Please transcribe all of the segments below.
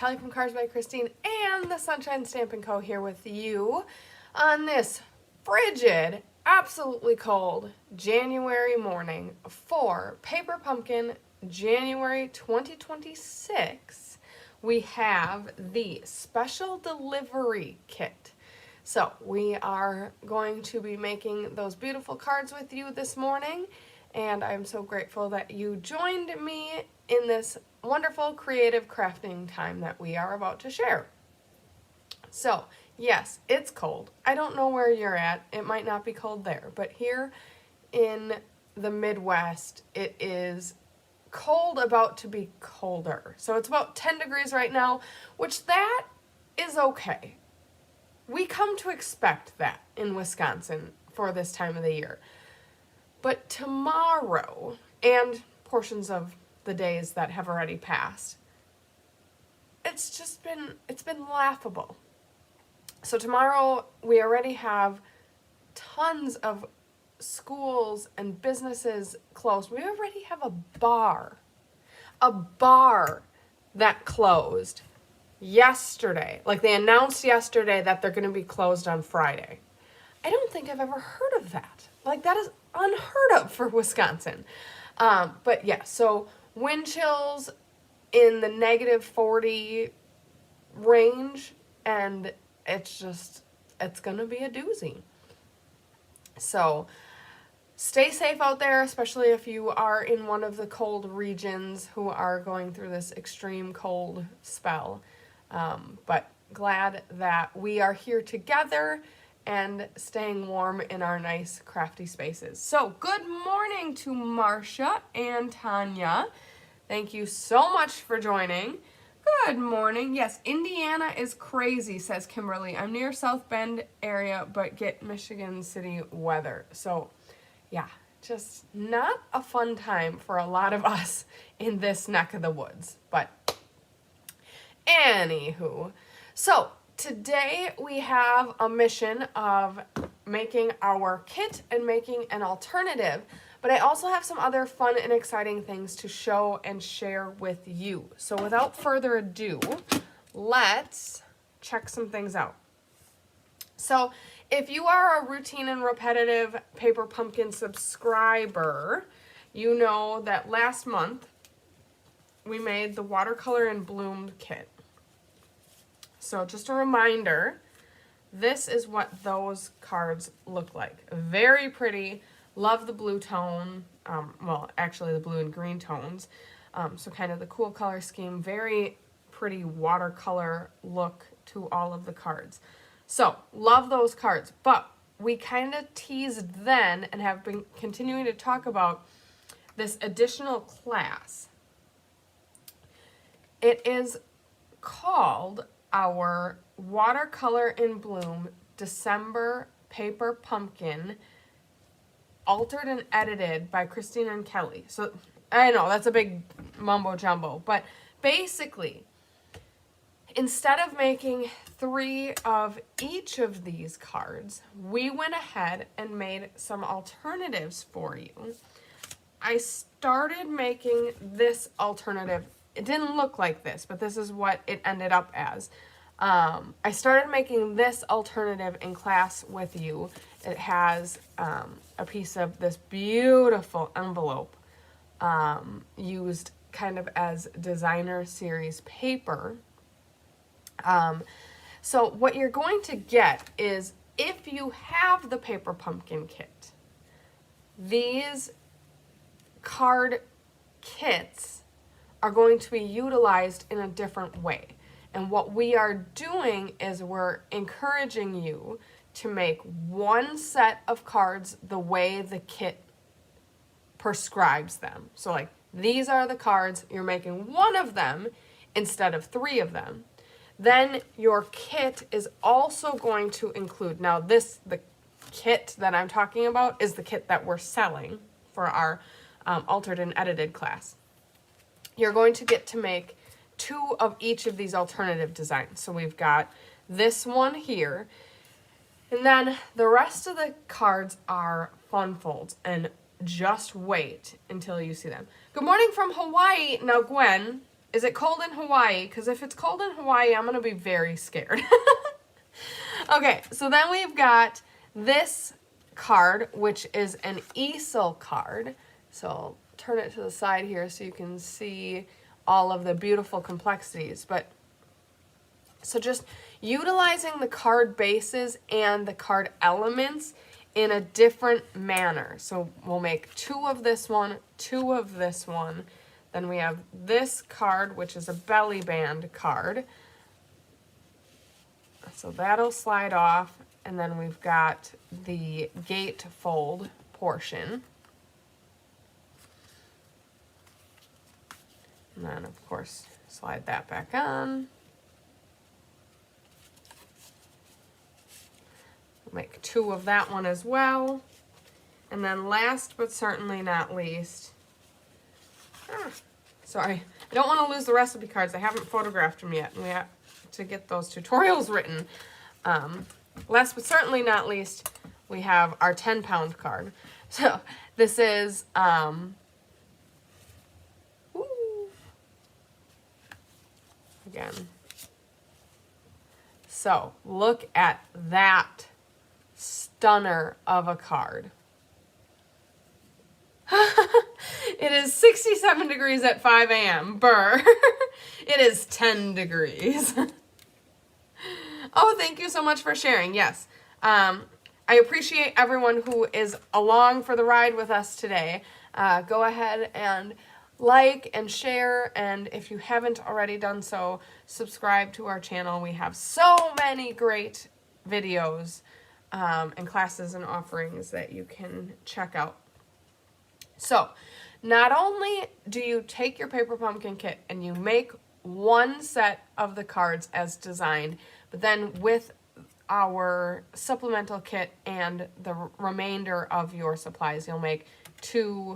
Kelly from Cards by Christine and the Sunshine Stampin' Co. here with you on this frigid, absolutely cold January morning for Paper Pumpkin January 2026. We have the special delivery kit. So we are going to be making those beautiful cards with you this morning, and I'm so grateful that you joined me in this wonderful creative crafting time that we are about to share. So yes, it's cold. I don't know where you're at. It might not be cold there, but here in the Midwest, it is cold, about to be colder. So it's about 10 degrees right now, which that is okay. We come to expect that in Wisconsin for this time of the year. But tomorrow, and portions of the days that have already passed, it's been laughable. So tomorrow we already have tons of schools and businesses closed. We already have a bar that closed yesterday. Like, they announced yesterday that they're going to be closed on Friday. I don't think I've ever heard of that. Like, that is unheard of for Wisconsin. But yeah, so wind chills in the -40 range, and it's going to be a doozy. So stay safe out there, especially if you are in one of the cold regions who are going through this extreme cold spell. But glad that we are here together and staying warm in our nice crafty spaces. So good morning to Marcia and Tanya. Thank you so much for joining. Good morning. Yes, Indiana is crazy, says Kimberly. I'm near South Bend area, but get Michigan City weather. So yeah, just not a fun time for a lot of us in this neck of the woods. But anywho, so today we have a mission of making our kit and making an alternative, but I also have some other fun and exciting things to show and share with you. So without further ado, let's check some things out. So if you are a routine and repetitive Paper Pumpkin subscriber, you know that last month we made the watercolor and bloom kit. So just a reminder, this is what those cards look like. Very pretty. Love the blue tone. Well, actually the blue and green tones. So kind of the cool color scheme. Very pretty watercolor look to all of the cards. So love those cards. But we kind of teased then and have been continuing to talk about this additional class. It is called our Watercolor in Bloom December Paper Pumpkin, altered and edited by Christine and Kelly. So I know that's a big mumbo jumbo, but basically, instead of making 3 of each of these cards, we went ahead and made some alternatives for you. I started making this alternative. It didn't look like this, but this is what it ended up as. I started making this alternative in class with you. It has a piece of this beautiful envelope used kind of as designer series paper. So what you're going to get is, if you have the Paper Pumpkin kit, these card kits are going to be utilized in a different way. And what we are doing is we're encouraging you to make one set of cards the way the kit prescribes them. So like, these are the cards, you're making 1 of them instead of 3 of them. Then your kit is also going to include, now the kit that I'm talking about is the kit that we're selling for our altered and edited class. You're going to get to make 2 of each of these alternative designs. So we've got this one here, and then the rest of the cards are fun folds, and just wait until you see them. Good morning from Hawaii. Now, Gwen, is it cold in Hawaii? Because if it's cold in Hawaii, I'm going to be very scared. Okay, so then we've got this card, which is an easel card. So I'll turn it to the side here so you can see all of the beautiful complexities. But so just utilizing the card bases and the card elements in a different manner. So we'll make 2 of this one, 2 of this one. Then we have this card, which is a belly band card. So that'll slide off. And then we've got the gatefold portion. And then, of course, slide that back on. We'll make 2 of that one as well. And then last but certainly not least, sorry, I don't want to lose the recipe cards. I haven't photographed them yet, and we have to get those tutorials written. Last but certainly not least, we have our 10-pound card. So this is, again. So look at that stunner of a card. It is 67 degrees at 5 a.m. Burr. It is 10 degrees. Oh, thank you so much for sharing. Yes. I appreciate everyone who is along for the ride with us today. Go ahead and like and share, and if you haven't already done so, subscribe to our channel. We have so many great videos and classes and offerings that you can check out. So, not only do you take your paper pumpkin kit and you make one set of the cards as designed, but then with our supplemental kit and the remainder of your supplies, you'll make 2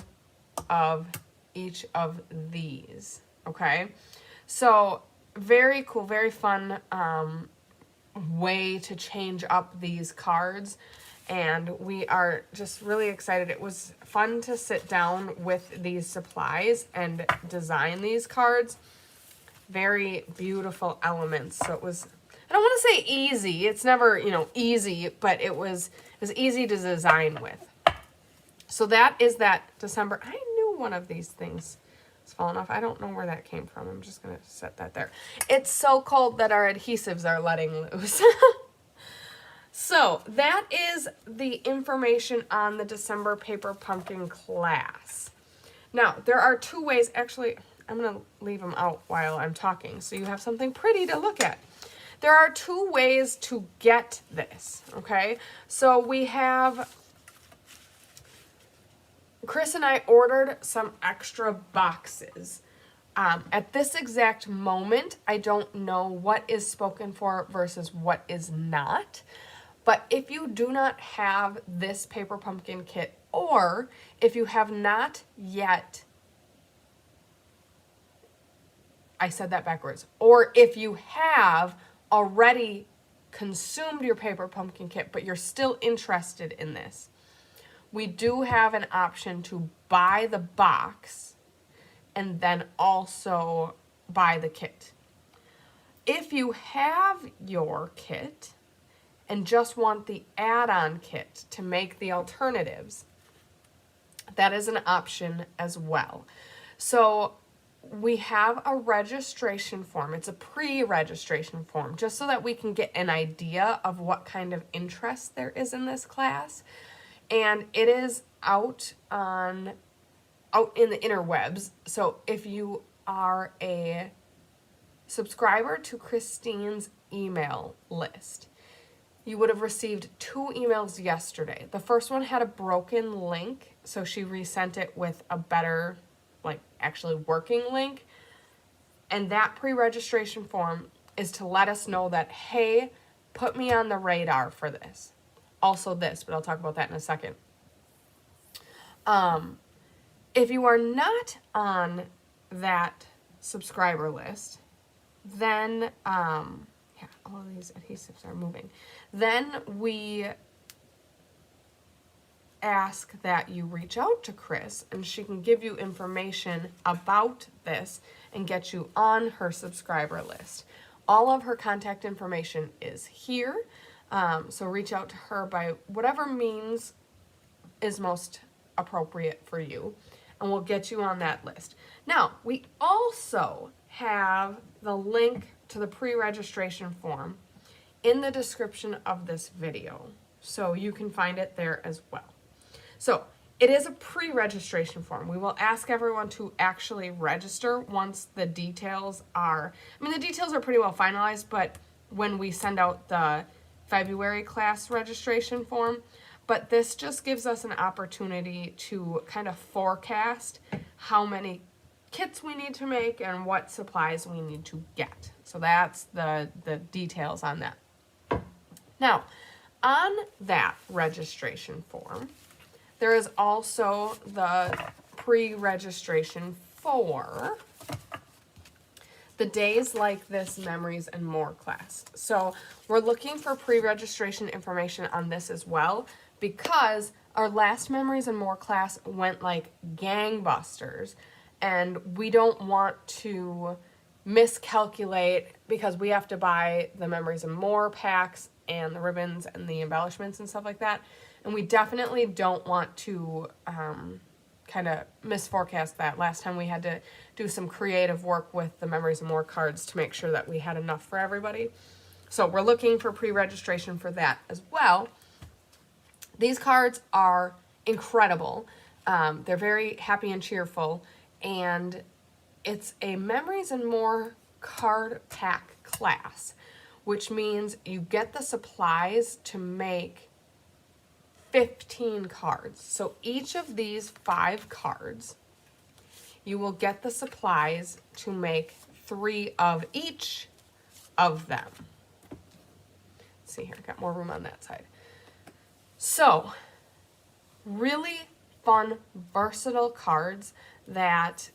of each of these, okay? So, very cool, very fun way to change up these cards. And we are just really excited. It was fun to sit down with these supplies and design these cards. Very beautiful elements. So it was, I don't want to say easy. It's never, easy, but it was easy to design with. So that is that December. I knew one of these things was falling off. I don't know where that came from. I'm just going to set that there. It's so cold that our adhesives are letting loose. So that is the information on the December Paper Pumpkin class. Now, there are 2 ways. Actually, I'm going to leave them out while I'm talking so you have something pretty to look at. There are 2 ways to get this, okay? So we have, Chris and I ordered some extra boxes. At this exact moment, I don't know what is spoken for versus what is not. But if you do not have this paper pumpkin kit, or if you have not yet, I said that backwards, or if you have already consumed your paper pumpkin kit, but you're still interested in this, we do have an option to buy the box and then also buy the kit. If you have your kit and just want the add-on kit to make the alternatives, that is an option as well. So we have a registration form. It's a pre-registration form, just so that we can get an idea of what kind of interest there is in this class. And it is out in the interwebs. So if you are a subscriber to Christine's email list, you would have received 2 emails yesterday. The first one had a broken link, so she resent it with a better, actually working link. And that pre-registration form is to let us know that, hey, put me on the radar for this. Also this, but I'll talk about that in a second. If you are not on that subscriber list, then, all of these adhesives are moving. Then we ask that you reach out to Chris and she can give you information about this and get you on her subscriber list. All of her contact information is here, so reach out to her by whatever means is most appropriate for you, and we'll get you on that list. Now, we also have the link to the pre-registration form in the description of this video, so you can find it there as well. So it is a pre-registration form. We will ask everyone to actually register once the details are, the details are pretty well finalized, but when we send out the February class registration form, but this just gives us an opportunity to kind of forecast how many kits we need to make and what supplies we need to get. So that's the details on that. Now, on that registration form, there is also the pre-registration for the Days Like This Memories and More class. So we're looking for pre-registration information on this as well, because our last Memories and More class went like gangbusters, and we don't want to miscalculate because we have to buy the Memories and More packs and the ribbons and the embellishments and stuff like that. And we definitely don't want to kind of misforecast that. Last time we had to do some creative work with the Memories and More cards to make sure that we had enough for everybody. So we're looking for pre-registration for that as well. These cards are incredible. They're very happy and cheerful, and it's a Memories and More card pack class, which means you get the supplies to make 15 cards. So each of these 5 cards, you will get the supplies to make 3 of each of them. Let's see here, got more room on that side. So, really fun, versatile cards that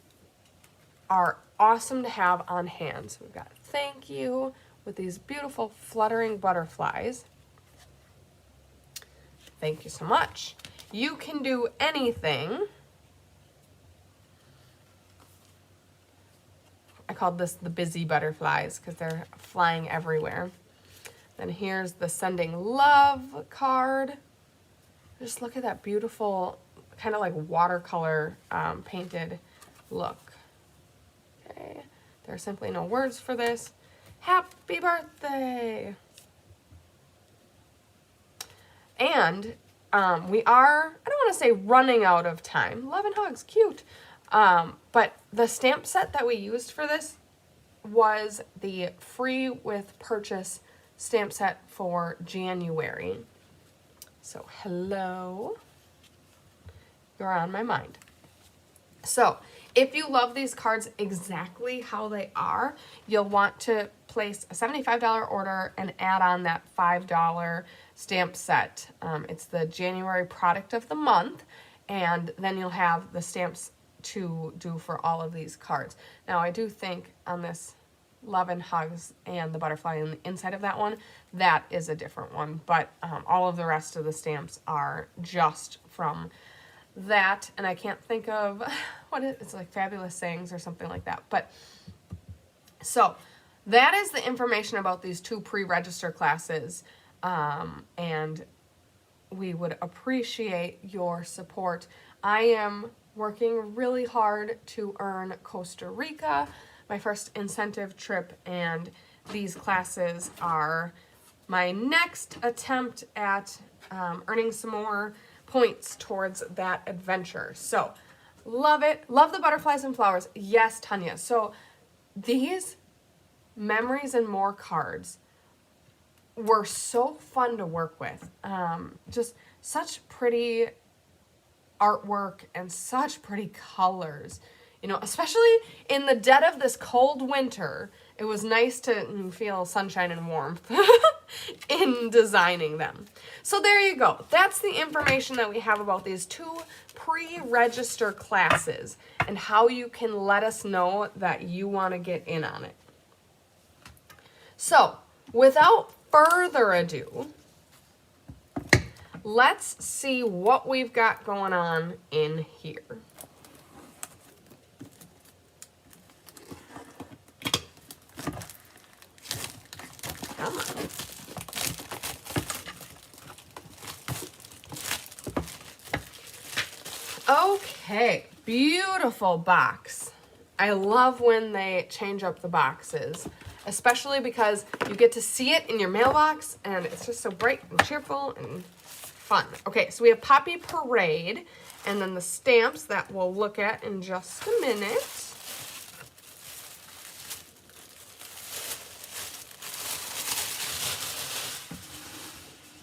are awesome to have on hand. So we've got thank you with these beautiful fluttering butterflies. Thank you so much. You can do anything. I called this the busy butterflies because they're flying everywhere. Then here's the sending love card. Just look at that beautiful kind of like watercolor painted look. Okay, there are simply no words for this. Happy birthday! And we are, I don't want to say running out of time. Love and hugs, cute. But the stamp set that we used for this was the free with purchase stamp set for January. So hello, you're on my mind. So if you love these cards exactly how they are, you'll want to place a $75 order and add on that $5 stamp set. It's the January product of the month, and then you'll have the stamps to do for all of these cards. Now I do think on this Love and Hugs and the butterfly on the inside of that one, that is a different one, but all of the rest of the stamps are just from that, and I can't think of what it's like, Fabulous Sayings or something like that. But so that is the information about these 2 pre-register classes, and we would appreciate your support. I am working really hard to earn Costa Rica, my first incentive trip, and these classes are my next attempt at earning some more points towards that adventure. So love it. Love the butterflies and flowers. Yes, Tanya. So these Memories and More cards were so fun to work with. Just such pretty artwork and such pretty colors. You know, especially in the dead of this cold winter, it was nice to feel sunshine and warmth in designing them. So there you go. That's the information that we have about these 2 pre-register classes and how you can let us know that you want to get in on it. So without further ado, let's see what we've got going on in here. Come on. Okay, beautiful box. I love when they change up the boxes, especially because you get to see it in your mailbox and it's just so bright and cheerful and fun. Okay, so we have Poppy Parade and then the stamps that we'll look at in just a minute.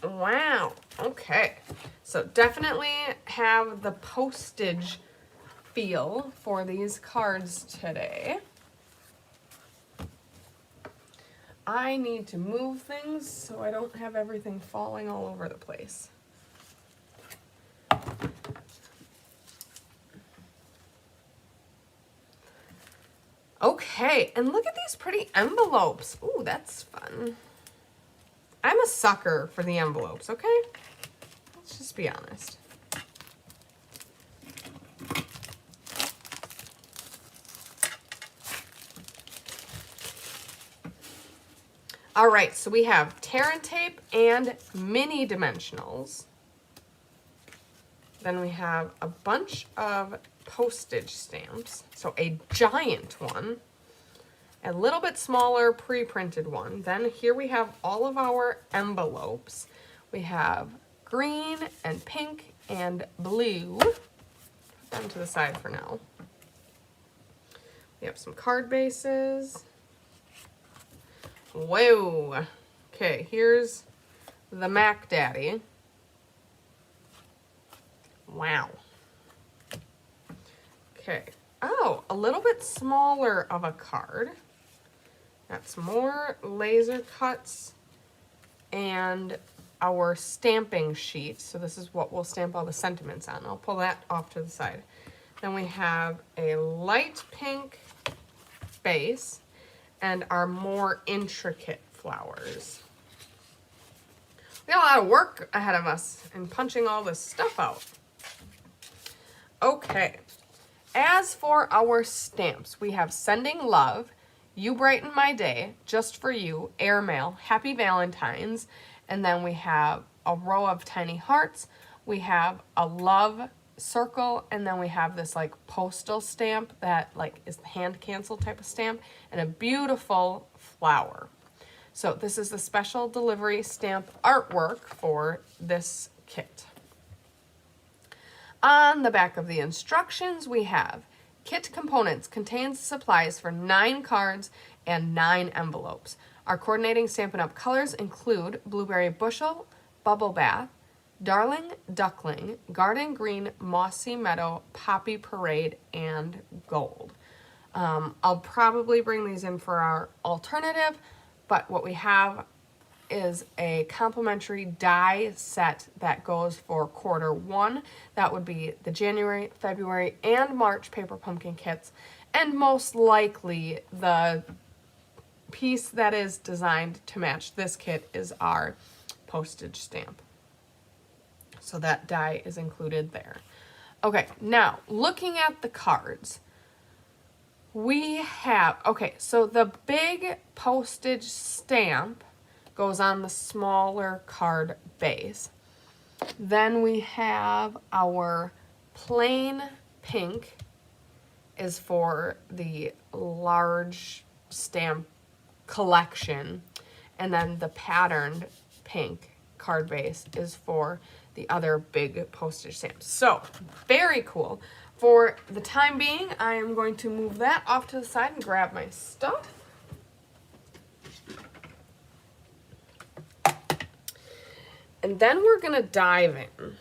Wow, okay. So definitely have the postage feel for these cards today. I need to move things so I don't have everything falling all over the place. Okay, and look at these pretty envelopes. Ooh, that's fun. I'm a sucker for the envelopes, okay? Let's just be honest. All right, so we have tear and tape and mini dimensionals. Then we have a bunch of postage stamps. So a giant one, a little bit smaller pre-printed one. Then here we have all of our envelopes. We have green and pink and blue. Put them to the side for now. We have some card bases. Whoa. Okay, here's the Mac Daddy. Wow. Okay. Oh, a little bit smaller of a card. Got some more laser cuts and our stamping sheet. So this is what we'll stamp all the sentiments on. I'll pull that off to the side. Then we have a light pink base and our more intricate flowers. We got a lot of work ahead of us in punching all this stuff out. Okay, as for our stamps, we have Sending Love, You Brighten My Day, Just For You, Airmail, Happy Valentine's, and then we have a row of tiny hearts, we have a love circle, and then we have this like postal stamp that like is the hand cancel type of stamp, and a beautiful flower. So this is the special delivery stamp artwork for this kit. On the back of the instructions, we have kit components contains supplies for 9 cards and 9 envelopes. Our coordinating Stampin' Up! Colors include Blueberry Bushel, Bubble Bath, Darling Duckling, Garden Green, Mossy Meadow, Poppy Parade, and Gold. I'll probably bring these in for our alternative, but what we have is a complimentary die set that goes for Q1. That would be the January, February, and March paper pumpkin kits, and most likely the piece that is designed to match this kit is our postage stamp. So that die is included there. Okay, now looking at the cards, we have, okay, so the big postage stamp goes on the smaller card base. Then we have our plain pink is for the large stamp collection, and then the patterned pink card base is for the other big postage stamps. So very cool. For the time being, I am going to move that off to the side and grab my stuff. And then we're gonna dive in.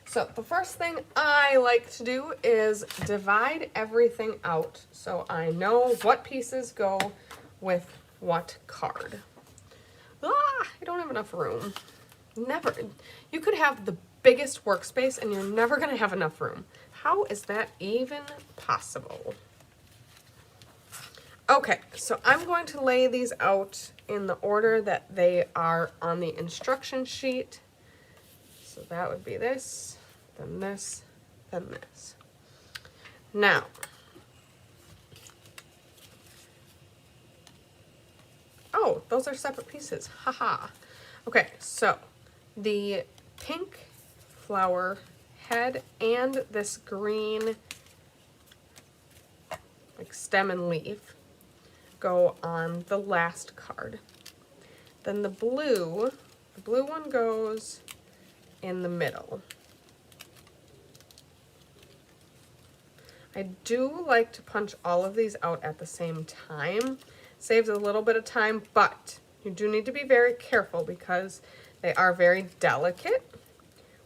So the first thing I like to do is divide everything out so I know what pieces go with what card. I don't have enough room. Never. You could have the biggest workspace and you're never gonna have enough room. How is that even possible? Okay, so I'm going to lay these out in the order that they are on the instruction sheet. So that would be this, then this, then this. Now, Oh, those are separate pieces. Haha. Okay, so the pink flower head and this green like stem and leaf go on the last card. Then the blue one goes in the middle. I do like to punch all of these out at the same time. Saves a little bit of time, but you do need to be very careful because they are very delicate,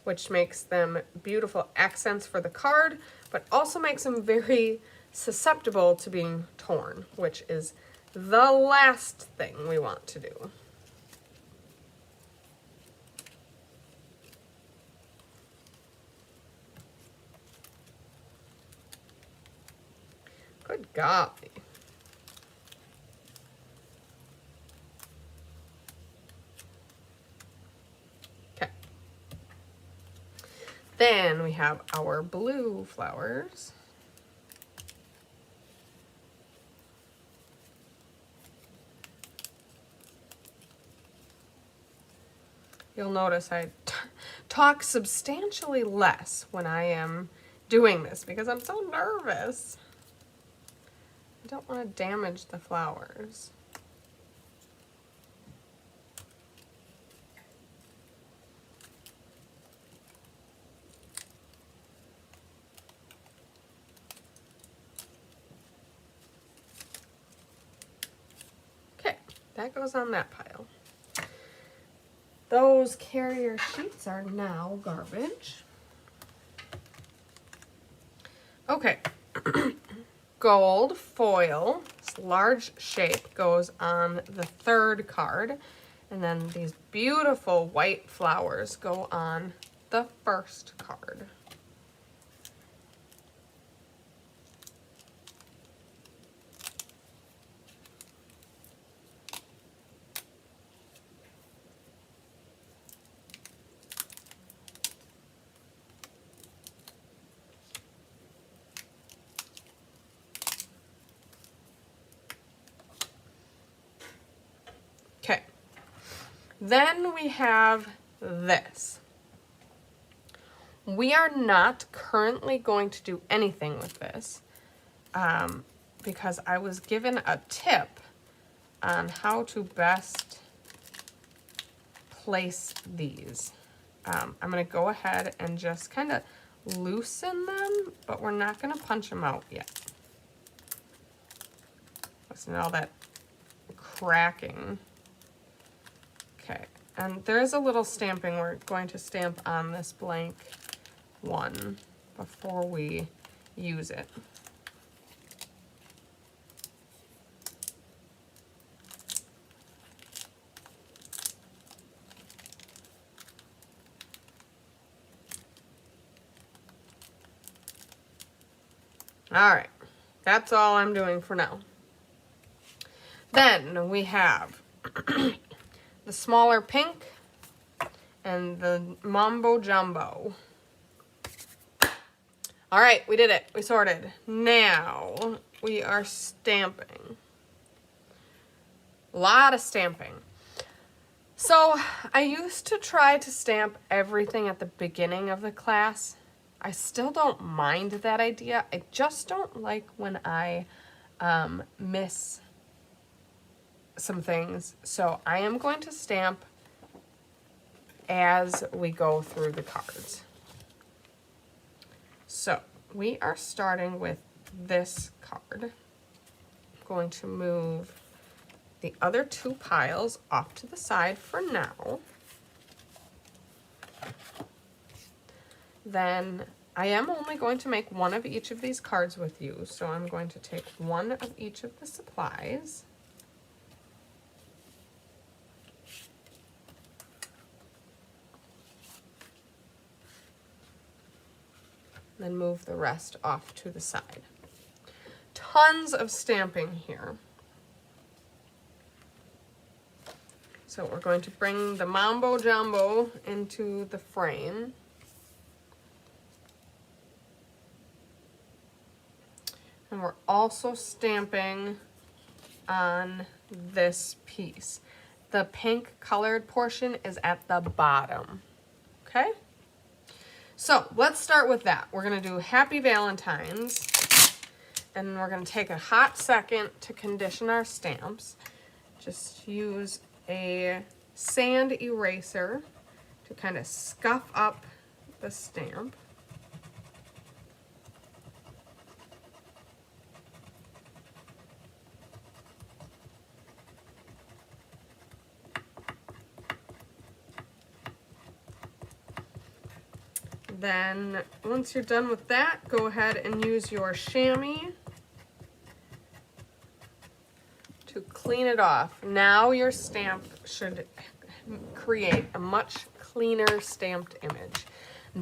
which makes them beautiful accents for the card, but also makes them very susceptible to being torn, which is the last thing we want to do. Good golly. Okay. Then we have our blue flowers. You'll notice I talk substantially less when I am doing this because I'm so nervous. I don't want to damage the flowers. Okay, that goes on that pile. Those carrier sheets are now garbage. Okay. Gold foil, this large shape, goes on the third card, and then these beautiful white flowers go on the first card. Okay, then we have this. We are not currently going to do anything with this because I was given a tip on how to best place these. I'm going to go ahead and just kind of loosen them, but we're not going to punch them out yet. Listen to all that cracking. Okay, and there is a little stamping we're going to stamp on this blank one before we use it. All right, that's all I'm doing for now. Then we have the smaller pink and the Mambo Jumbo. All right, we did it. We sorted. Now we are stamping. A lot of stamping. So I used to try to stamp everything at the beginning of the class. I still don't mind that idea. I just don't like when I miss some things. So I am going to stamp as we go through the cards. So we are starting with this card. I'm going to move the other two piles off to the side for now. Then I am only going to make one of each of these cards with you, so I'm going to take one of each of the supplies. Then move the rest off to the side. Tons of stamping here. So we're going to bring the Mambo Jumbo into the frame. And we're also stamping on this piece. The pink colored portion is at the bottom, okay? So let's start with that. We're gonna do Happy Valentine's, and we're gonna take a hot second to condition our stamps. Just use a sand eraser to kind of scuff up the stamp. Then once you're done with that, go ahead and use your chamois to clean it off. Now your stamp should create a much cleaner stamped image.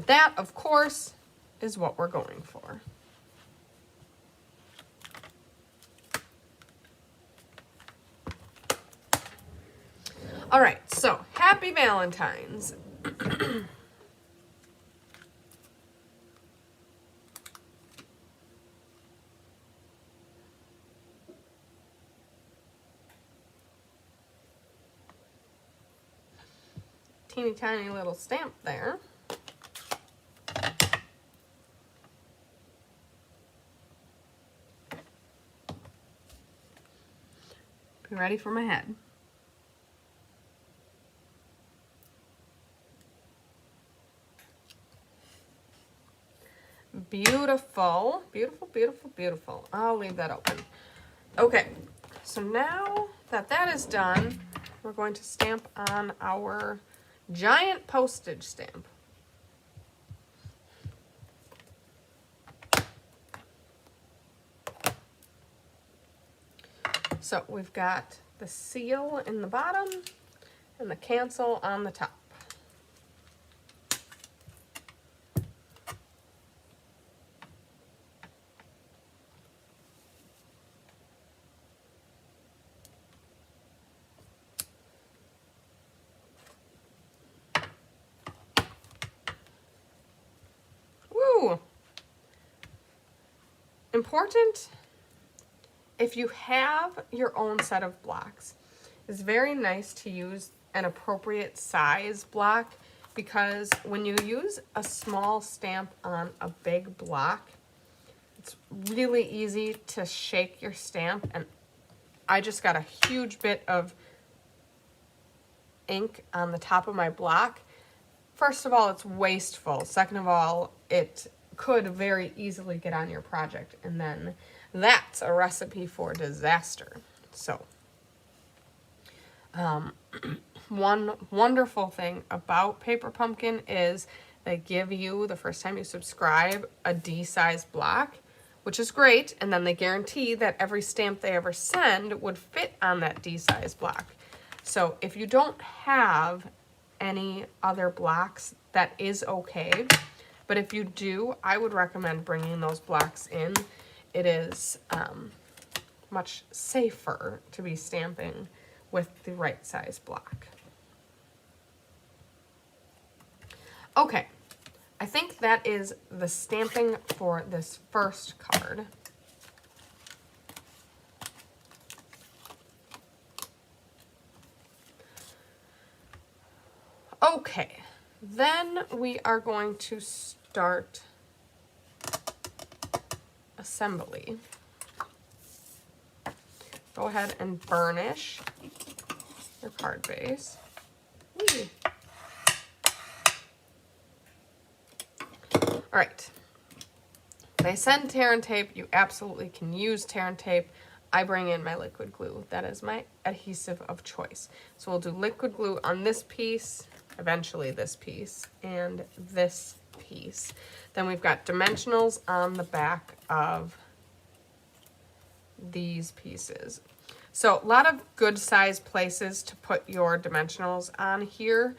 That, of course, is what we're going for. All right, so Happy Valentine's. Teeny tiny little stamp there. Be ready for my head. Beautiful, beautiful, beautiful, beautiful. I'll leave that open. Okay, so now that that is done, we're going to stamp on our giant postage stamp. So we've got the seal in the bottom and the cancel on the top. Woo! Important, if you have your own set of blocks, it's very nice to use an appropriate size block, because when you use a small stamp on a big block, it's really easy to shake your stamp, and I just got a huge bit of ink on the top of my block. First of all, it's wasteful. Second of all, it could very easily get on your project, and then that's a recipe for disaster. So, one wonderful thing about Paper Pumpkin is they give you, the first time you subscribe, a D-size block, which is great, and then they guarantee that every stamp they ever send would fit on that D-size block. So if you don't have any other blocks, that is okay. But if you do, I would recommend bringing those blocks in. It is much safer to be stamping with the right size block. Okay, I think that is the stamping for this first card. Okay, then we are going to start assembly. Go ahead and burnish your card base. Whee. All right. They send tear and tape. You absolutely can use tear and tape. I bring in my liquid glue. That is my adhesive of choice. So we'll do liquid glue on this piece, eventually this piece, and this piece. Then we've got dimensionals on the back of these pieces. So a lot of good size places to put your dimensionals on here.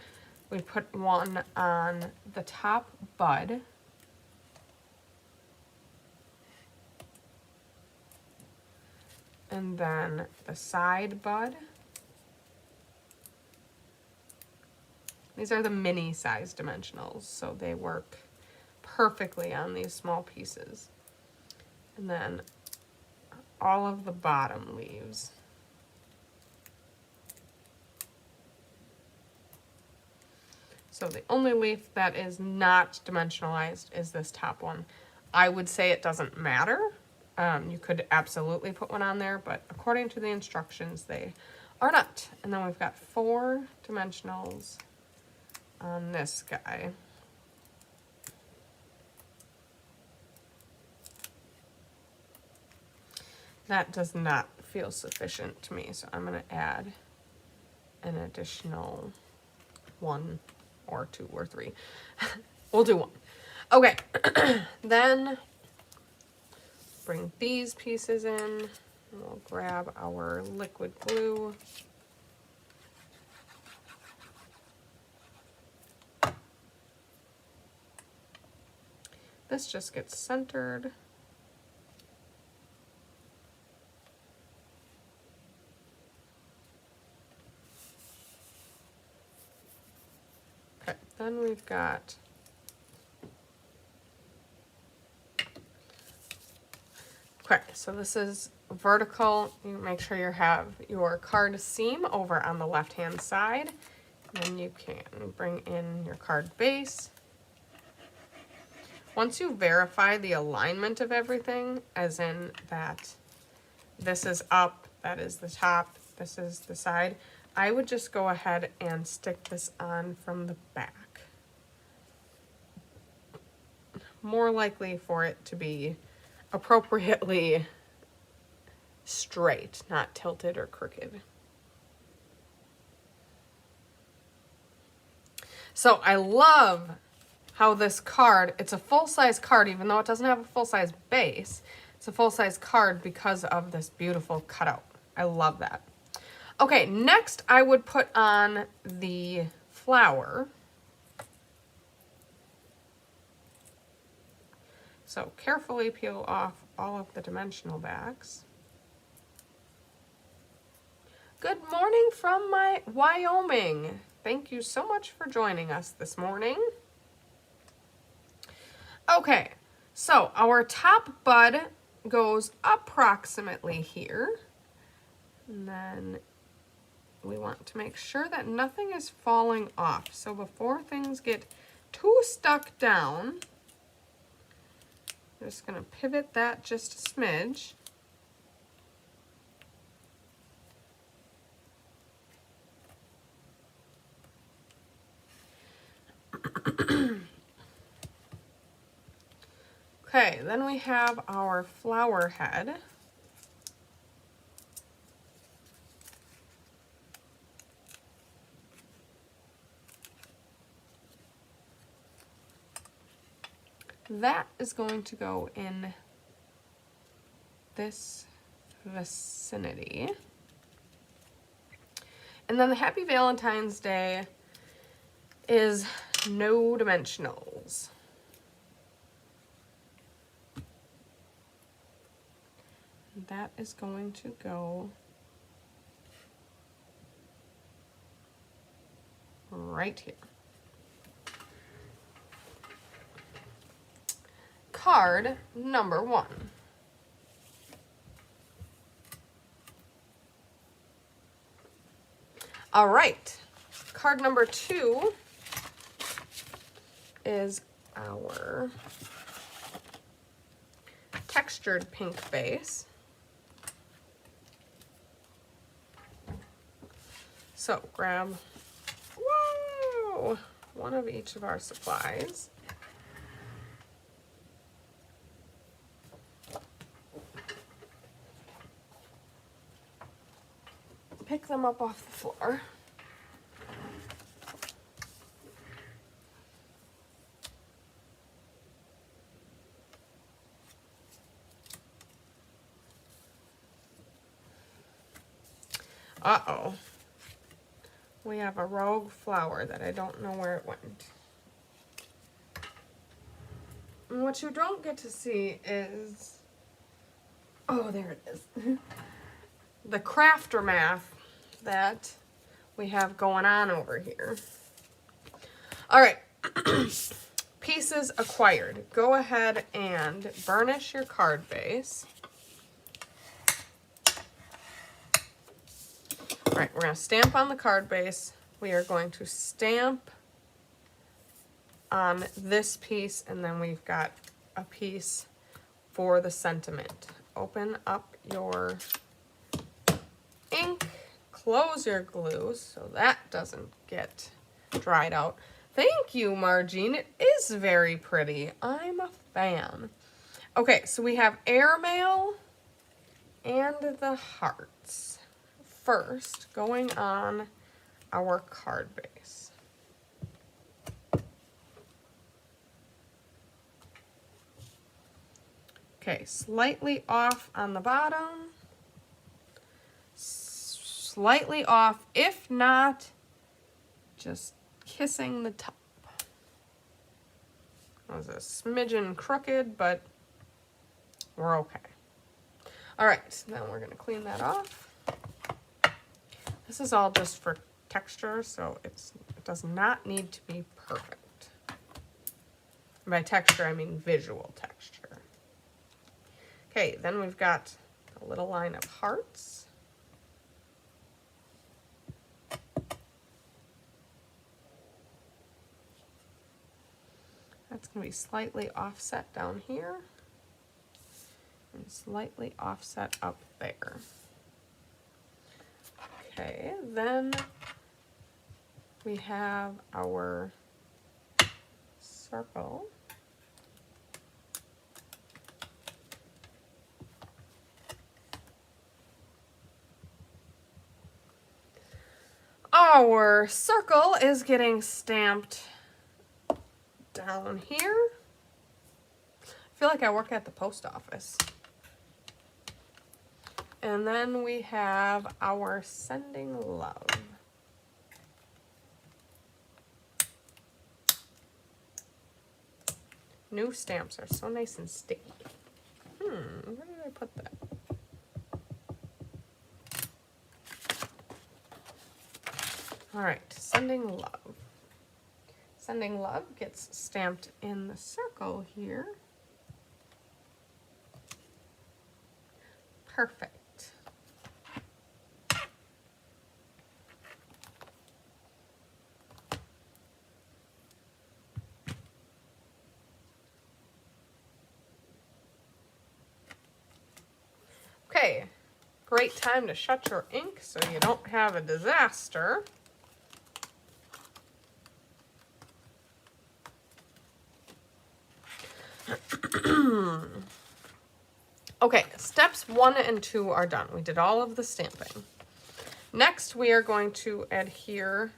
We put one on the top bud. And then the side bud. These are the mini size dimensionals, so they work perfectly on these small pieces. And then all of the bottom leaves. So the only leaf that is not dimensionalized is this top one. I would say it doesn't matter. You could absolutely put one on there, but according to the instructions, they are not. And then we've got 4 dimensionals on this guy. That does not feel sufficient to me, so I'm going to add an additional 1 or 2 or 3. We'll do 1. Okay, then bring these pieces in, and we'll grab our liquid glue. This just gets centered. Okay, then we've got okay, so this is vertical. You make sure you have your card seam over on the left-hand side. And then you can bring in your card base. Once you verify the alignment of everything, as in that this is up, that is the top, this is the side, I would just go ahead and stick this on from the back. More likely for it to be appropriately straight, not tilted or crooked. So I love how this card, it's a full-size card, even though it doesn't have a full-size base. It's a full-size card because of this beautiful cutout. I love that. Okay, next I would put on the flower. So carefully peel off all of the dimensional backs. Good morning from Wyoming. Thank you so much for joining us this morning. Okay, so our top bud goes approximately here. And then we want to make sure that nothing is falling off. So before things get too stuck down, I'm just going to pivot that just a smidge. Okay, then we have our flower head. That is going to go in this vicinity. And then the Happy Valentine's Day is no dimensionals. That is going to go right here. Card number 1. All right, card number 2 is our textured pink base. So grab, whoa, one of each of our supplies. Pick them up off the floor. Uh-oh. We have a rogue flower that I don't know where it went. And what you don't get to see is, oh, there it is. The crafter math that we have going on over here. All right, pieces acquired. Go ahead and burnish your card base. All right, we're going to stamp on the card base. We are going to stamp on this piece, and then we've got a piece for the sentiment. Open up your ink, close your glue so that doesn't get dried out. Thank you, Margine. It is very pretty. I'm a fan. Okay, so we have airmail and the hearts. First, going on our card base. Okay, slightly off on the bottom. Slightly off, if not, just kissing the top. It was a smidgen crooked, but we're okay. All right, now we're gonna clean that off. This is all just for texture, so it does not need to be perfect. And by texture, I mean visual texture. Okay, then we've got a little line of hearts. That's going to be slightly offset down here and slightly offset up there. Okay, then we have our circle. Our circle is getting stamped down here. I feel like I work at the post office. And then we have our sending love. New stamps are so nice and sticky. Where did I put that? All right, sending love. Sending love gets stamped in the circle here. Perfect. Okay, great time to shut your ink so you don't have a disaster. Okay, steps 1 and 2 are done. We did all of the stamping. Next, we are going to adhere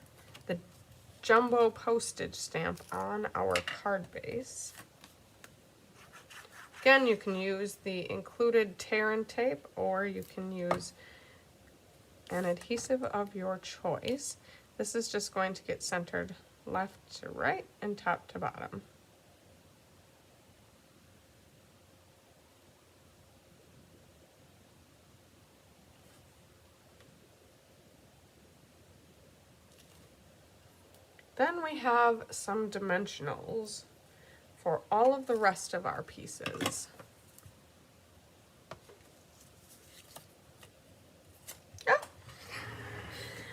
the jumbo postage stamp on our card base. Again, you can use the included tear and tape, or you can use an adhesive of your choice. This is just going to get centered left to right and top to bottom. Then we have some dimensionals for all of the rest of our pieces.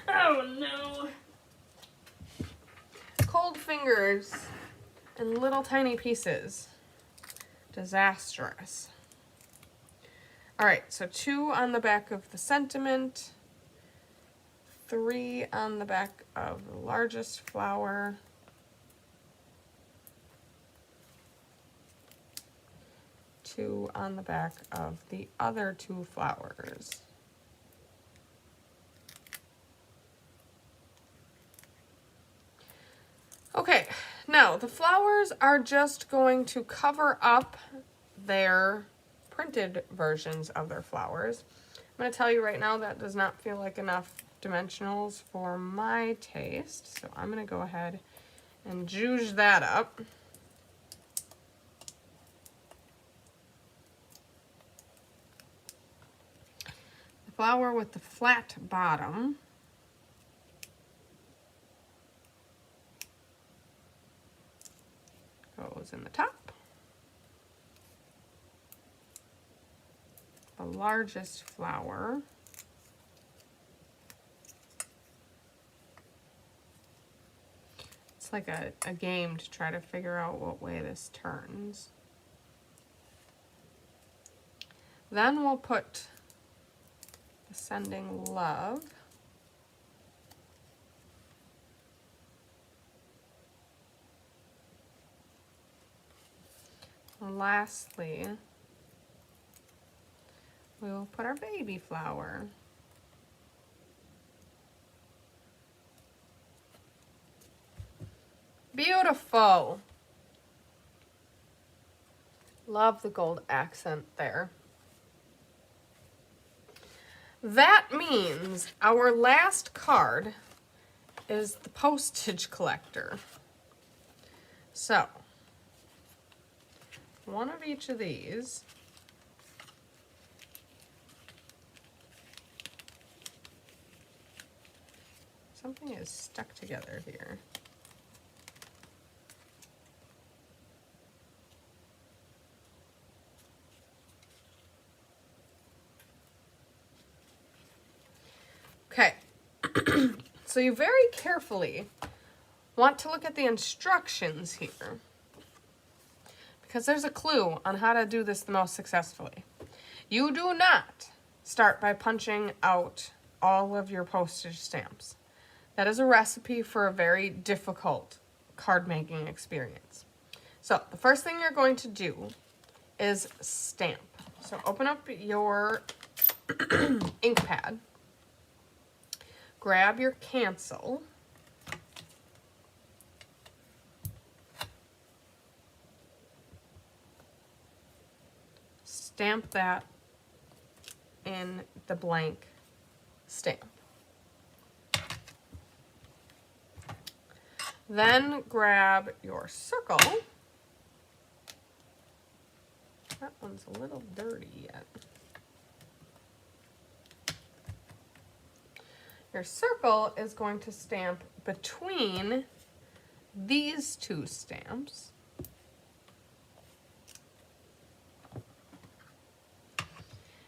Oh no! Cold fingers and little tiny pieces. Disastrous. All right, so 2 on the back of the sentiment. 3 on the back of the largest flower. 2 on the back of the other 2 flowers. Okay, now the flowers are just going to cover up their printed versions of their flowers. I'm going to tell you right now that does not feel like enough dimensionals for my taste, so I'm going to go ahead and juice that up. The flower with the flat bottom goes in the top. The largest flower almost like a game to try to figure out what way this turns. Then we'll put the sending love. And lastly, we'll put our baby flower. Beautiful. Love the gold accent there. That means our last card is the postage collector. So, one of each of these. Something is stuck together here. Okay, so you very carefully want to look at the instructions here because there's a clue on how to do this the most successfully. You do not start by punching out all of your postage stamps. That is a recipe for a very difficult card making experience. So the first thing you're going to do is stamp. So open up your ink pad. Grab your cancel. Stamp that in the blank stamp. Then grab your circle. That one's a little dirty yet. Your circle is going to stamp between these two stamps.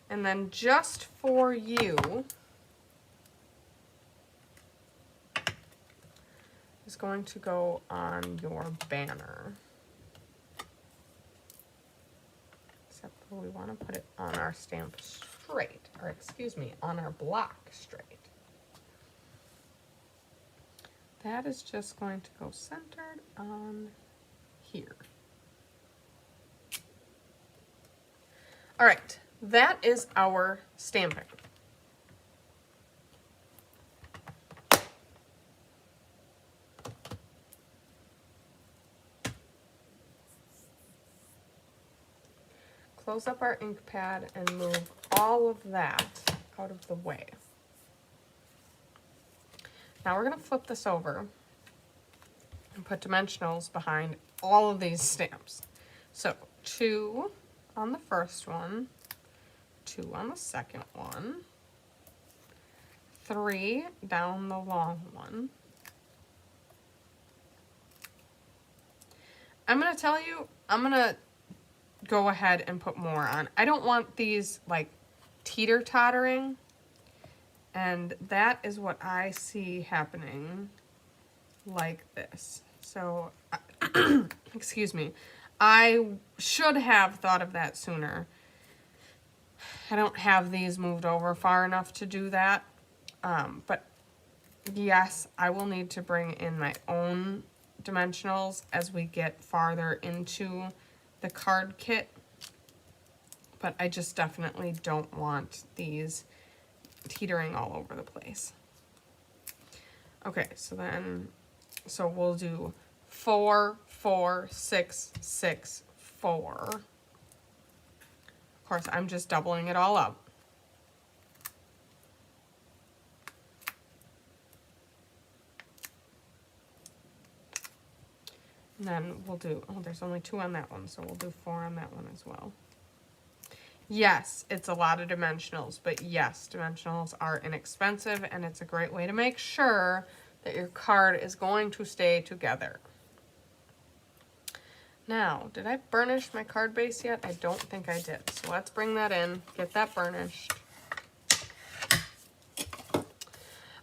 And then just for you is going to go on your banner. Except we want to put it on our stamp straight, or excuse me, on our block straight. That is just going to go centered on here. All right, that is our stamping. Close up our ink pad and move all of that out of the way. Now we're going to flip this over and put dimensionals behind all of these stamps. So 2 on the first one, 2 on the second one, 3 down the long one. I'm going to tell you, I'm going to go ahead and put more on. I don't want these like teeter-tottering. And that is what I see happening like this. So, excuse me, I should have thought of that sooner. I don't have these moved over far enough to do that. But yes, I will need to bring in my own dimensionals as we get farther into the card kit. But I just definitely don't want these teetering all over the place. Okay, so we'll do 4, 4, 6, 6, 4. Of course, I'm just doubling it all up. And then we'll do, oh, there's only 2 on that one, so we'll do 4 on that one as well. Yes, it's a lot of dimensionals, but yes, dimensionals are inexpensive and it's a great way to make sure that your card is going to stay together. Now, did I burnish my card base yet? I don't think I did. So let's bring that in, get that burnished.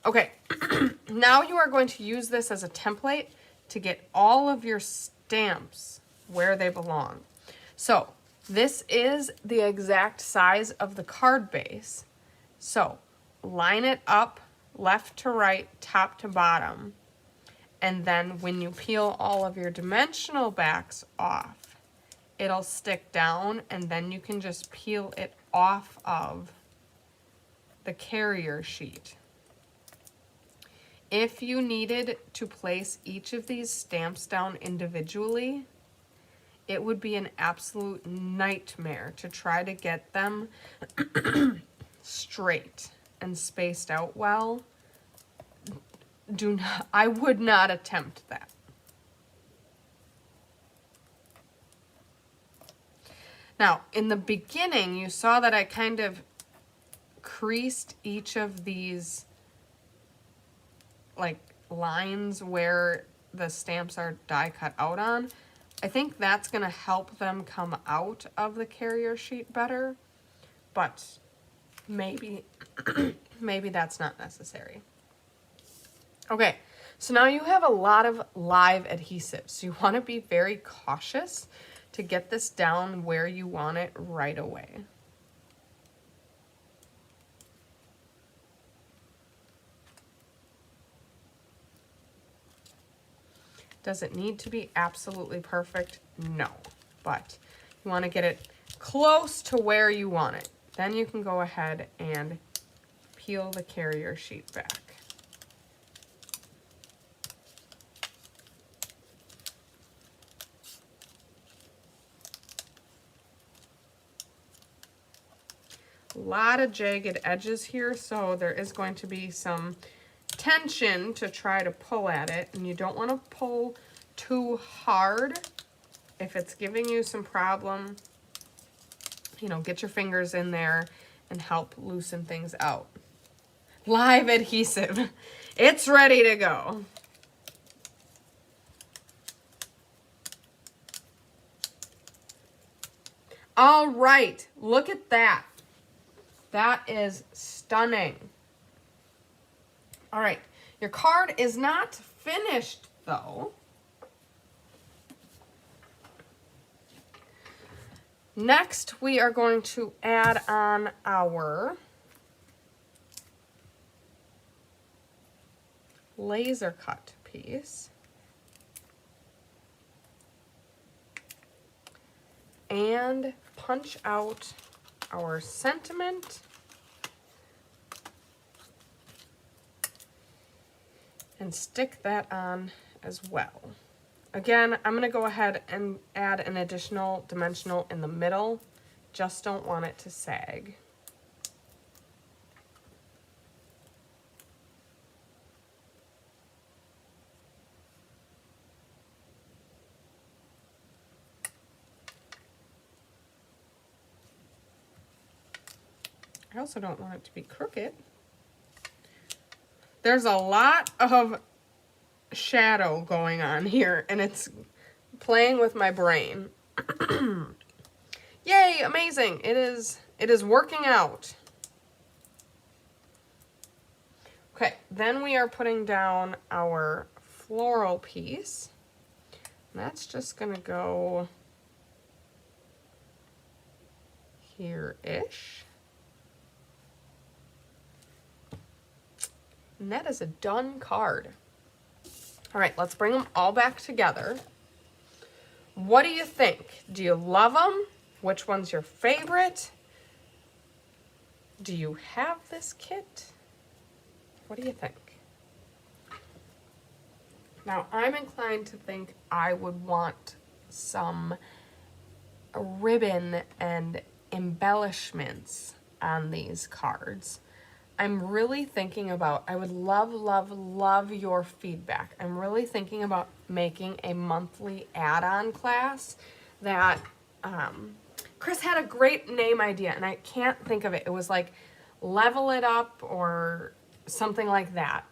Okay, now you are going to use this as a template to get all of your stamps where they belong. So this is the exact size of the card base. So line it up left to right, top to bottom. And then when you peel all of your dimensional backs off, it'll stick down, and then you can just peel it off of the carrier sheet. If you needed to place each of these stamps down individually, it would be an absolute nightmare to try to get them straight and spaced out well. I would not attempt that. Now, in the beginning, you saw that I kind of creased each of these like lines where the stamps are die cut out on. I think that's going to help them come out of the carrier sheet better, but maybe maybe that's not necessary. Okay, so now you have a lot of live adhesives. You want to be very cautious to get this down where you want it right away. Does it need to be absolutely perfect? No, but you want to get it close to where you want it. Then you can go ahead and peel the carrier sheet back. A lot of jagged edges here, so there is going to be some tension to try to pull at it, and you don't want to pull too hard. If it's giving you some problem, you know, get your fingers in there and help loosen things out. Live adhesive, it's ready to go. All right, look at that. That is stunning. All right, your card is not finished though. Next, we are going to add on our laser cut piece. And punch out our sentiment. And stick that on as well. Again, I'm going to go ahead and add an additional dimensional in the middle. Just don't want it to sag. I also don't want it to be crooked. There's a lot of shadow going on here, and it's playing with my brain. Yay, amazing. It is working out. Okay, then we are putting down our floral piece. And that's just going to go here-ish. And that is a done card. All right, let's bring them all back together. What do you think? Do you love them? Which one's your favorite? Do you have this kit? What do you think? Now, I'm inclined to think I would want some ribbon and embellishments on these cards. I'm really thinking about, I would love, love, love your feedback. I'm really thinking about making a monthly add-on class that, Chris had a great name idea and I can't think of it. It was like Level It Up or something like that.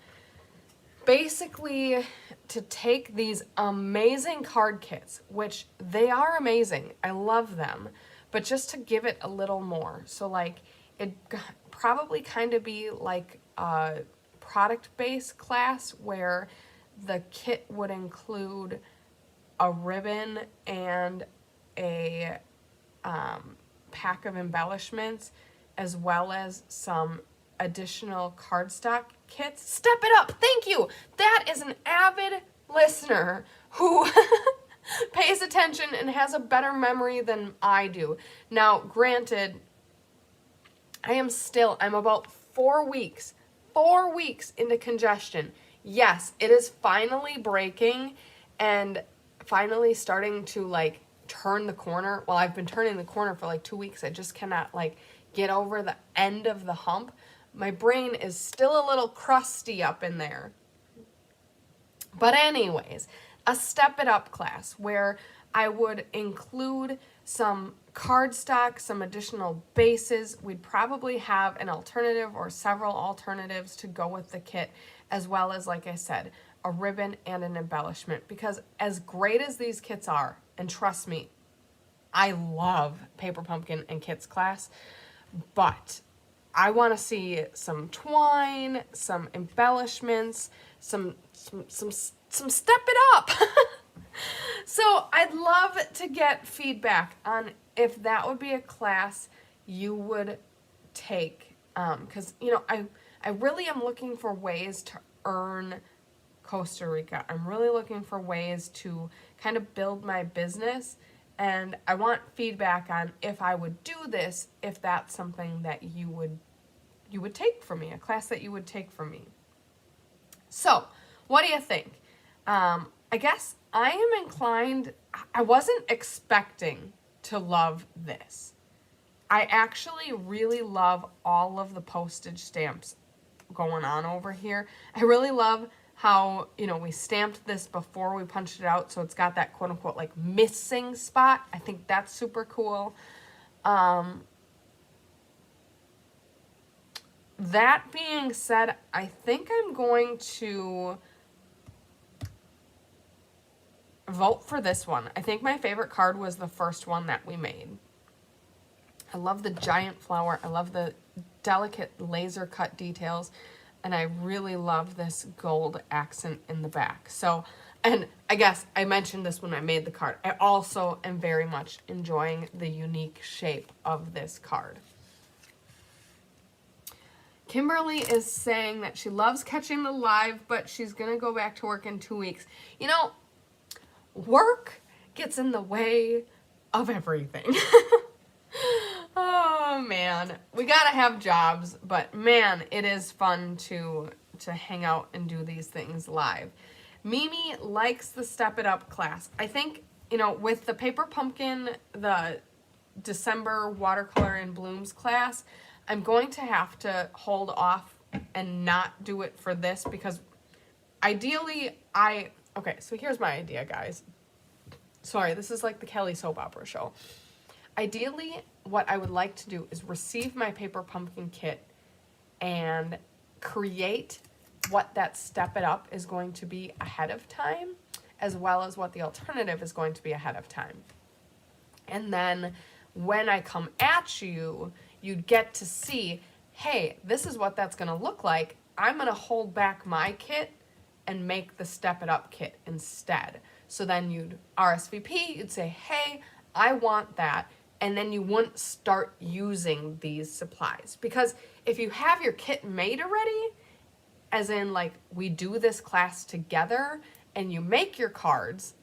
Basically, to take these amazing card kits, which they are amazing, I love them, but just to give it a little more. So like, it probably kind of be like a product-based class where the kit would include a ribbon and a pack of embellishments, as well as some additional cardstock kits. Step it up. Thank you. That is an avid listener who pays attention and has a better memory than I do. Now, granted, I'm about 4 weeks into congestion. Yes, it is finally breaking and finally starting to like turn the corner. Well, I've been turning the corner for like 2 weeks. I just cannot like get over the end of the hump. My brain is still a little crusty up in there. But anyways, a Step It Up class where I would include some cardstock, some additional bases. We'd probably have an alternative or several alternatives to go with the kit, as well as, like I said, a ribbon and an embellishment. Because as great as these kits are, and trust me, I love Paper Pumpkin and Kits class, but I want to see some twine, some embellishments, some Step It Up. So I'd love to get feedback on if that would be a class you would take. Because, you know, I really am looking for ways to earn Costa Rica. I'm really looking for ways to kind of build my business. And I want feedback on if I would do this, if that's something that you would take from me, a class that you would take from me. So, what do you think? I guess I am inclined, I wasn't expecting to love this. I actually really love all of the postage stamps going on over here. I really love how, you know, we stamped this before we punched it out, so it's got that quote unquote like missing spot. I think that's super cool. That being said, I think I'm going to vote for this one. I think my favorite card was the first one that we made. I love the giant flower. I love the delicate laser cut details. And I really love this gold accent in the back. So, and I guess I mentioned this when I made the card. I also am very much enjoying the unique shape of this card. Kimberly is saying that she loves catching the live, but she's going to go back to work in 2 weeks. You know, work gets in the way of everything. Oh, man. We got to have jobs, but man, it is fun to hang out and do these things live. Mimi likes the Step It Up class. I think, you know, with the Paper Pumpkin, the December Watercolor and Blooms class, I'm going to have to hold off and not do it for this because ideally okay, so here's my idea, guys. Sorry, this is like the Kelly soap opera show. Ideally, what I would like to do is receive my Paper Pumpkin kit and create what that Step It Up is going to be ahead of time, as well as what the alternative is going to be ahead of time. And then when I come at you, you'd get to see, hey, this is what that's going to look like. I'm going to hold back my kit and make the Step It Up kit instead. So then you'd RSVP, you'd say, hey, I want that. And then you wouldn't start using these supplies. Because if you have your kit made already, as in like we do this class together and you make your cards,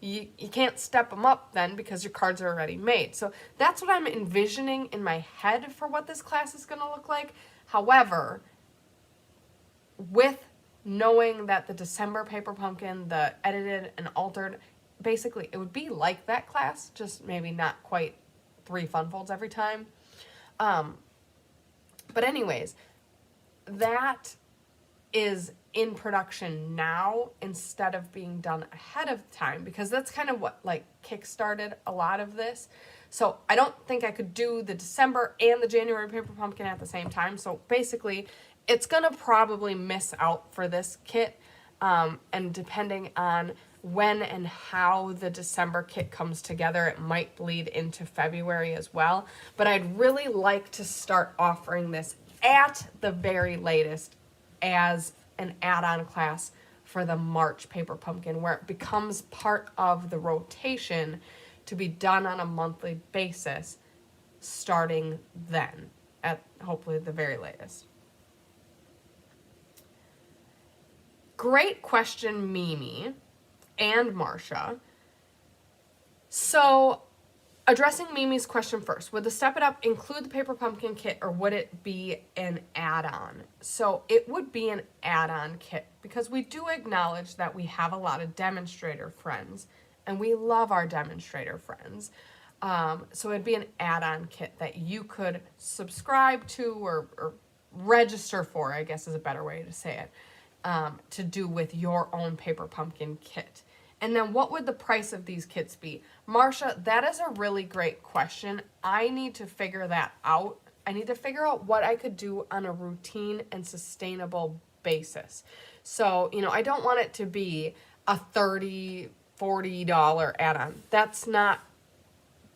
you can't step them up then because your cards are already made. So that's what I'm envisioning in my head for what this class is going to look like. However, with knowing that the December Paper Pumpkin, the edited and altered, basically it would be like that class, just maybe not quite 3 fun folds every time. But anyways, that is in production now instead of being done ahead of time, because that's kind of what like kickstarted a lot of this. So I don't think I could do the December and the January Paper Pumpkin at the same time. So basically it's gonna probably miss out for this kit, and depending on when and how the December kit comes together, it might bleed into February as well. But I'd really like to start offering this at the very latest as an add-on class for the March paper pumpkin, where it becomes part of the rotation to be done on a monthly basis starting then, at hopefully the very latest. Great question, Mimi and Marsha. So, addressing Mimi's question first, would the Step It Up include the paper pumpkin kit, or would it be an add-on? So it would be an add-on kit, because we do acknowledge that we have a lot of demonstrator friends, and we love our demonstrator friends. So it'd be an add-on kit that you could subscribe to or register for, I guess is a better way to say it, to do with your own paper pumpkin kit. And then what would the price of these kits be? Marsha, that is a really great question. I need to figure that out. I need to figure out what I could do on a routine and sustainable basis. So, I don't want it to be a $30, $40 add-on. That's not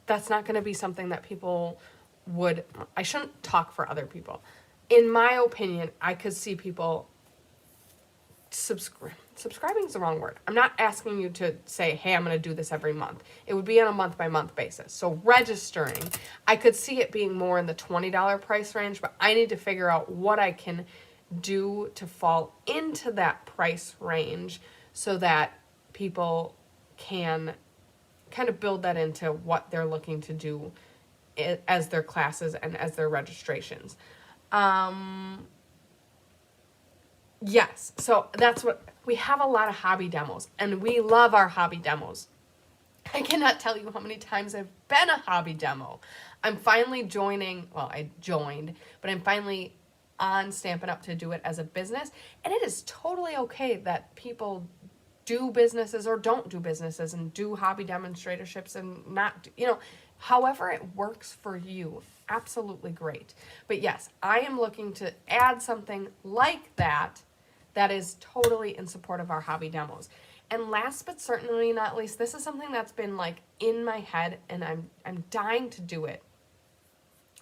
going to be something that people would, I shouldn't talk for other people. In my opinion, I could see people subscribing is the wrong word. I'm not asking you to say, hey, I'm going to do this every month. It would be on a month-by-month basis. So registering, I could see it being more in the $20 price range, but I need to figure out what I can do to fall into that price range so that people can kind of build that into what they're looking to do as their classes and as their registrations. Yes, so that's what, we have a lot of hobby demos, and we love our hobby demos. I cannot tell you how many times I've been a hobby demo. I'm finally I joined, but I'm finally on Stampin' Up! To do it as a business, and it is totally okay that people do businesses or don't do businesses and do hobby demonstratorships and not, however it works for you. Absolutely great. But yes, I am looking to add something like that is totally in support of our hobby demos. And last but certainly not least, this is something that's been like in my head, and I'm dying to do it.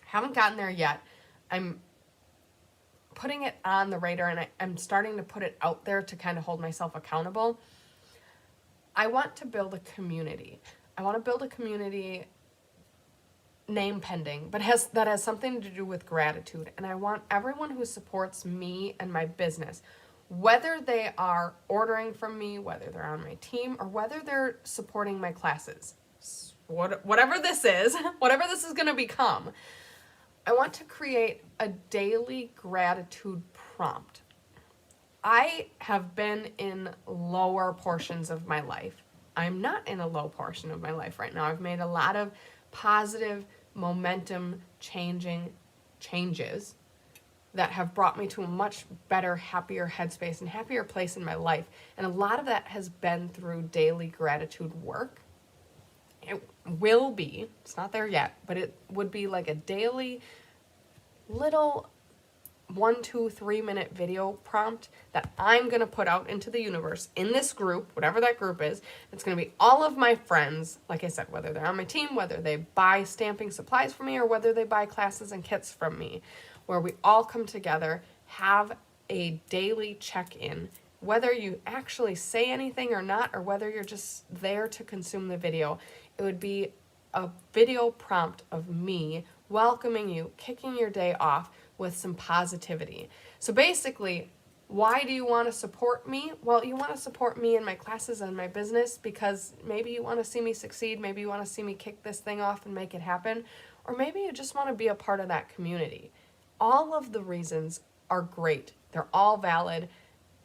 Haven't gotten there yet. I'm putting it on the radar, and I'm starting to put it out there to kind of hold myself accountable. I want to build a community. I want to build a community, name pending, but that has something to do with gratitude. And I want everyone who supports me and my business, whether they are ordering from me, whether they're on my team, or whether they're supporting my classes, whatever this is, whatever this is going to become, I want to create a daily gratitude prompt. I have been in lower portions of my life. I'm not in a low portion of my life right now. I've made a lot of positive momentum changes that have brought me to a much better, happier headspace and happier place in my life. And a lot of that has been through daily gratitude work. It will be, it's not there yet, but it would be like a daily little 1, 2, 3 minute video prompt that I'm going to put out into the universe in this group, whatever that group is. It's going to be all of my friends, like I said, whether they're on my team, whether they buy stamping supplies from me, or whether they buy classes and kits from me, where we all come together, have a daily check-in, whether you actually say anything or not, or whether you're just there to consume the video. It would be a video prompt of me welcoming you, kicking your day off with some positivity. So basically, why do you want to support me? Well, you want to support me in my classes and my business because maybe you want to see me succeed, maybe you want to see me kick this thing off and make it happen, or maybe you just want to be a part of that community. All of the reasons are great. They're all valid,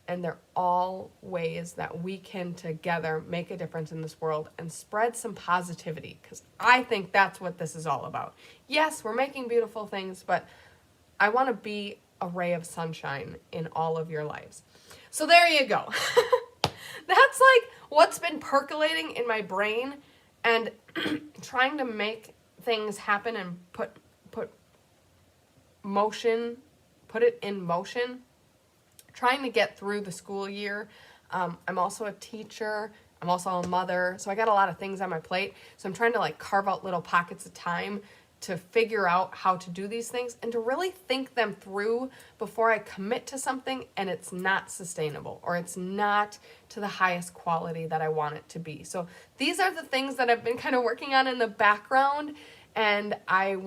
and they're all ways that we can together make a difference in this world and spread some positivity, because I think that's what this is all about. Yes, we're making beautiful things, but I want to be a ray of sunshine in all of your lives. So there you go. That's like what's been percolating in my brain, and trying to make things happen and put it in motion, trying to get through the school year. I'm also a teacher. I'm also a mother. So I got a lot of things on my plate. So I'm trying to like carve out little pockets of time to figure out how to do these things and to really think them through before I commit to something and it's not sustainable or it's not to the highest quality that I want it to be. So these are the things that I've been kind of working on in the background, and I'm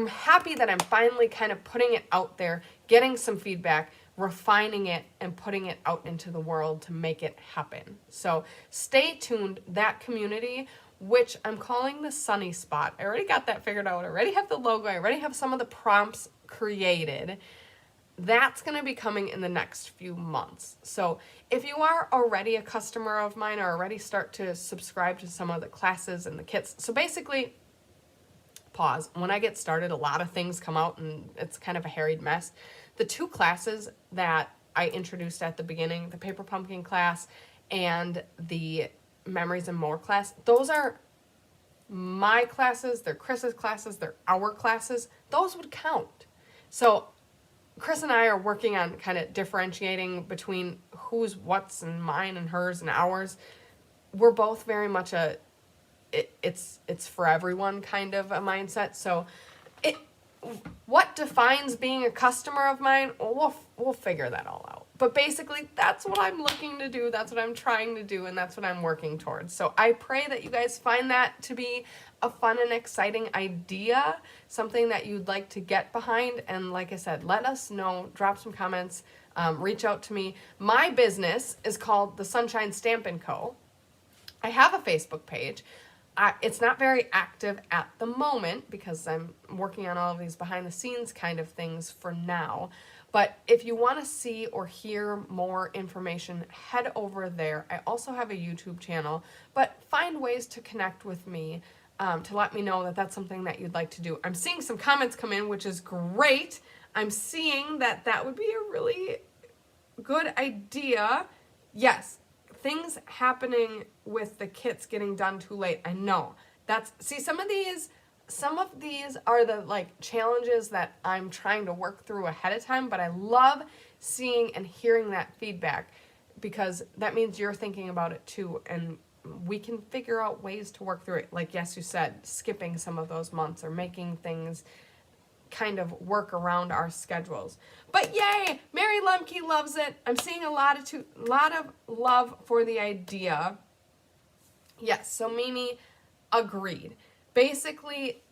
happy that I'm finally kind of putting it out there, getting some feedback, refining it, and putting it out into the world to make it happen. So stay tuned. That community, which I'm calling the Sunny Spot, I already got that figured out. I already have the logo. I already have some of the prompts created. That's going to be coming in the next few months. So if you are already a customer of mine or already start to subscribe to some of the classes and the kits, so basically, pause. When I get started, a lot of things come out and it's kind of a harried mess. The 2 classes that I introduced at the beginning, the Paper Pumpkin class and the Memories and More class, those are my classes, they're Chris's classes, they're our classes. Those would count. So Chris and I are working on kind of differentiating between who's what's and mine and hers and ours. We're both very much it's for everyone kind of a mindset. So what defines being a customer of mine, we'll figure that all out. But basically, that's what I'm looking to do. That's what I'm trying to do, and that's what I'm working towards. So I pray that you guys find that to be a fun and exciting idea, something that you'd like to get behind. And like I said, let us know, drop some comments, reach out to me. My business is called the Sunshine Stampin Co. I have a Facebook page. It's not very active at the moment because I'm working on all of these behind the scenes kind of things for now. But if you want to see or hear more information, head over there. I also have a YouTube channel, but find ways to connect with me to let me know that that's something that you'd like to do. I'm seeing some comments come in, which is great. I'm seeing that that would be a really good idea. Yes, things happening with the kits getting done too late. I know. Some of these are the like challenges that I'm trying to work through ahead of time, but I love seeing and hearing that feedback because that means you're thinking about it too, and we can figure out ways to work through it. Like, yes, you said, skipping some of those months or making things kind of work around our schedules. But yay, Mary Lemke loves it. I'm seeing a lot of love for the idea. Yes, so Mimi agreed. Basically,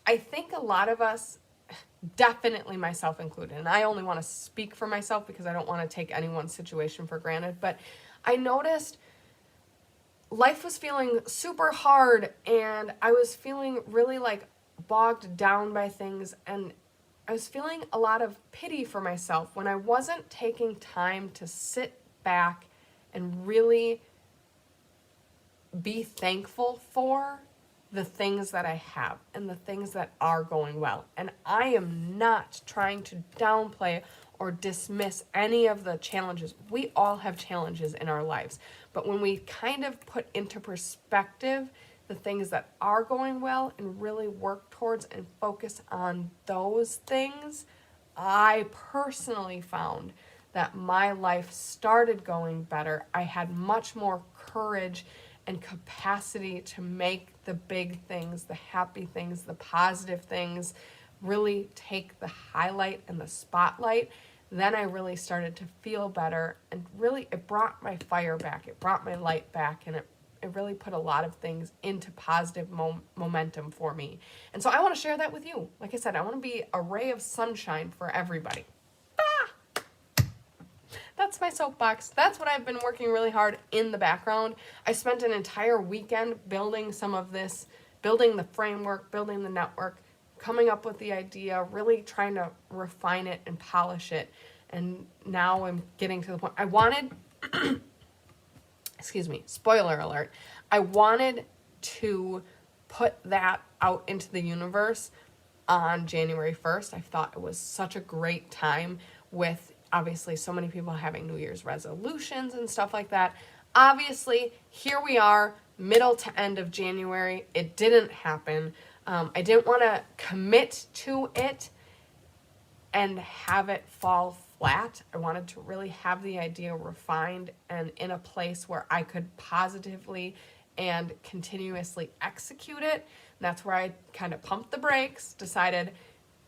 I think a lot of us, definitely myself included, and I only want to speak for myself because I don't want to take anyone's situation for granted, but I noticed life was feeling super hard and I was feeling really like bogged down by things, and I was feeling a lot of pity for myself when I wasn't taking time to sit back and really be thankful for the things that I have and the things that are going well. And I am not trying to downplay or dismiss any of the challenges. We all have challenges in our lives. But when we kind of put into perspective the things that are going well and really work towards and focus on those things, I personally found that my life started going better. I had much more courage and capacity to make the big things, the happy things, the positive things, really take the highlight and the spotlight. Then I really started to feel better, and really it brought my fire back, it brought my light back, and it really put a lot of things into positive momentum for me. And so I want to share that with you. Like I said, I want to be a ray of sunshine for everybody. That's my soapbox. That's what I've been working really hard in the background. I spent an entire weekend building some of this, building the framework, building the network, coming up with the idea, really trying to refine it and polish it. And now I'm getting to the point. I wanted, excuse me, spoiler alert, I wanted to put that out into the universe on January 1st. I thought it was such a great time with obviously so many people having New Year's resolutions and stuff like that. Obviously, here we are, middle to end of January. It didn't happen. I didn't want to commit to it and have it fall flat. I wanted to really have the idea refined and in a place where I could positively and continuously execute it. that's where I kind of pumped the brakes, decided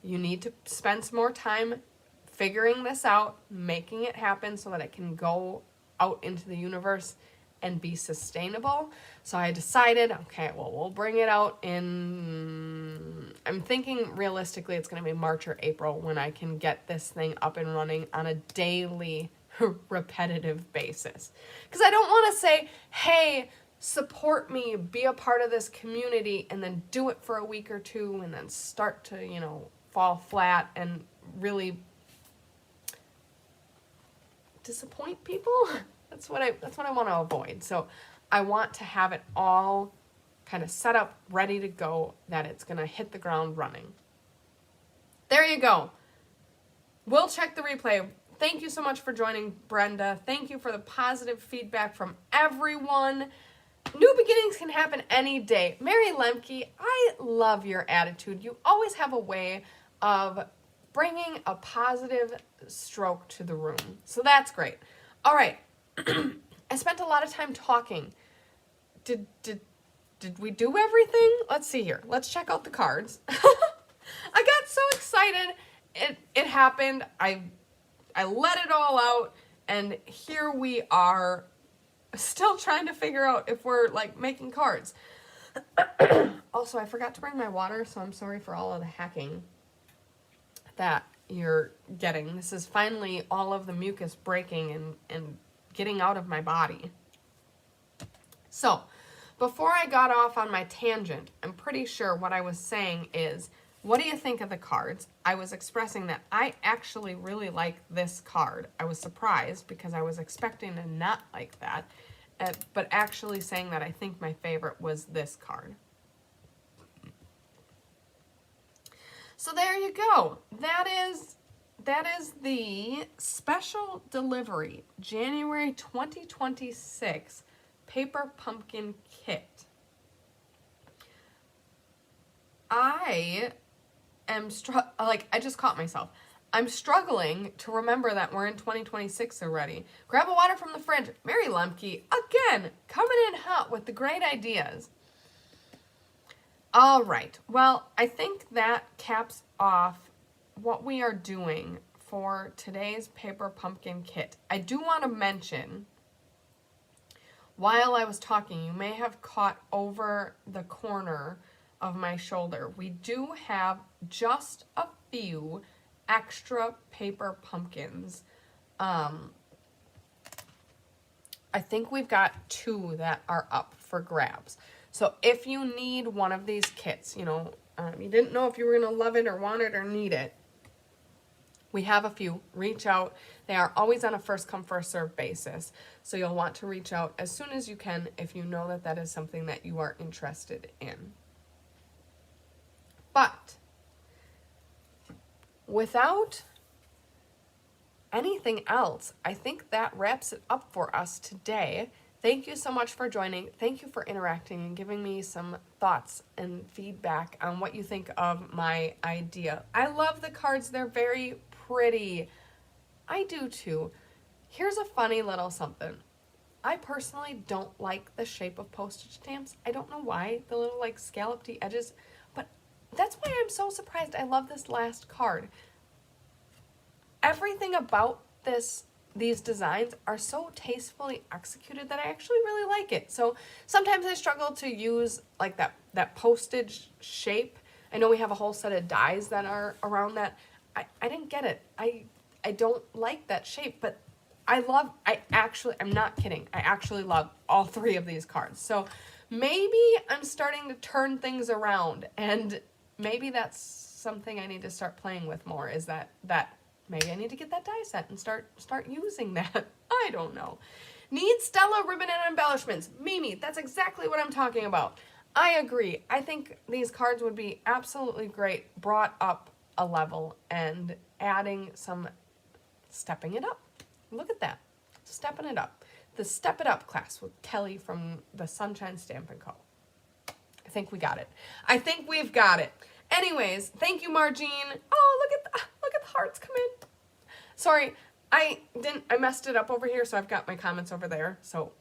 you need to spend some more time figuring this out, making it happen so that it can go out into the universe and be sustainable. So I decided, okay, well, we'll bring it out in, I'm thinking realistically it's going to be March or April when I can get this thing up and running on a daily repetitive basis. Because I don't want to say, hey, support me, be a part of this community, and then do it for a week or two and then start to, you know, fall flat and really disappoint people. That's what I want to avoid. So I want to have it all kind of set up, ready to go, that it's going to hit the ground running. There you go. We'll check the replay. Thank you so much for joining, Brenda. Thank you for the positive feedback from everyone. New beginnings can happen any day. Mary Lemke, I love your attitude. You always have a way of bringing a positive stroke to the room. So that's great. All right. I spent a lot of time talking. Did we do everything? Let's see here. Let's check out the cards. I got so excited. It happened. I let it all out, and here we are still trying to figure out if we're like making cards. Also, I forgot to bring my water, so I'm sorry for all of the hacking that you're getting. This is finally all of the mucus breaking and getting out of my body. So, before I got off on my tangent, I'm pretty sure what I was saying is, what do you think of the cards? I was expressing that I actually really like this card. I was surprised because I was expecting to not like that, but actually saying that I think my favorite was this card. So there you go. That is the special delivery January 2026 paper pumpkin kit. I am I just caught myself. I'm struggling to remember that we're in 2026 already. Grab a water from the fridge. Mary Lemke, again, coming in hot with the great ideas. All right. Well, I think that caps off what we are doing for today's paper pumpkin kit. I do want to mention, while I was talking, you may have caught over the corner of my shoulder, we do have just a few extra paper pumpkins. I think we've got 2 that are up for grabs. So if you need one of these kits, you didn't know if you were going to love it or want it or need it, we have a few. Reach out. They are always on a first come, first serve basis. So you'll want to reach out as soon as you can if you know that that is something that you are interested in. But without anything else, I think that wraps it up for us today. Thank you so much for joining. Thank you for interacting and giving me some thoughts and feedback on what you think of my idea. I love the cards. They're very pretty. I do too. Here's a funny little something. I personally don't like the shape of postage stamps. I don't know why, the little like scalloped edges, but that's why I'm so surprised. I love this last card. Everything about these designs are so tastefully executed that I actually really like it. So sometimes I struggle to use like that postage shape. I know we have a whole set of dies that are around that. I didn't get it. I don't like that shape, but I'm not kidding. I actually love all 3 of these cards. So maybe I'm starting to turn things around, and maybe that's something I need to start playing with more, is that maybe I need to get that die set and start using that. I don't know. Need Stella ribbon and embellishments. Mimi, that's exactly what I'm talking about. I agree. I think these cards would be absolutely great brought up a level and adding some stepping it up. Look at that. Stepping it up. The Step It Up class with Kelly from the Sunshine Stampin' Co. I think we got it. I think we've got it. Anyways, thank you, Margine. Oh, look at the hearts come in. Sorry, I messed it up over here, so I've got my comments over there. So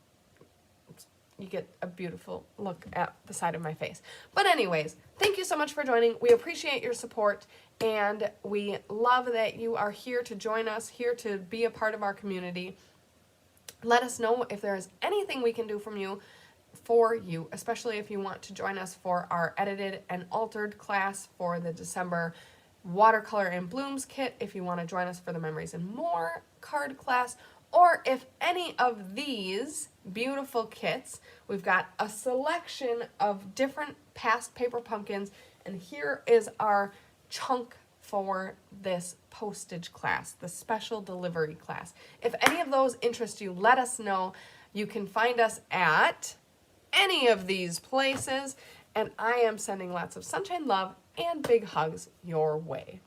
you get a beautiful look at the side of my face. But anyways, thank you so much for joining. We appreciate your support, and we love that you are here to join us, here to be a part of our community. Let us know if there is anything we can do for you, especially if you want to join us for our edited and altered class for the December Watercolor and Blooms kit, if you want to join us for the Memories and More card class, or if any of these beautiful kits, we've got a selection of different past paper pumpkins, and here is our chunk for this postage class, the special delivery class. If any of those interest you, let us know. You can find us at any of these places, and I am sending lots of sunshine love and big hugs your way.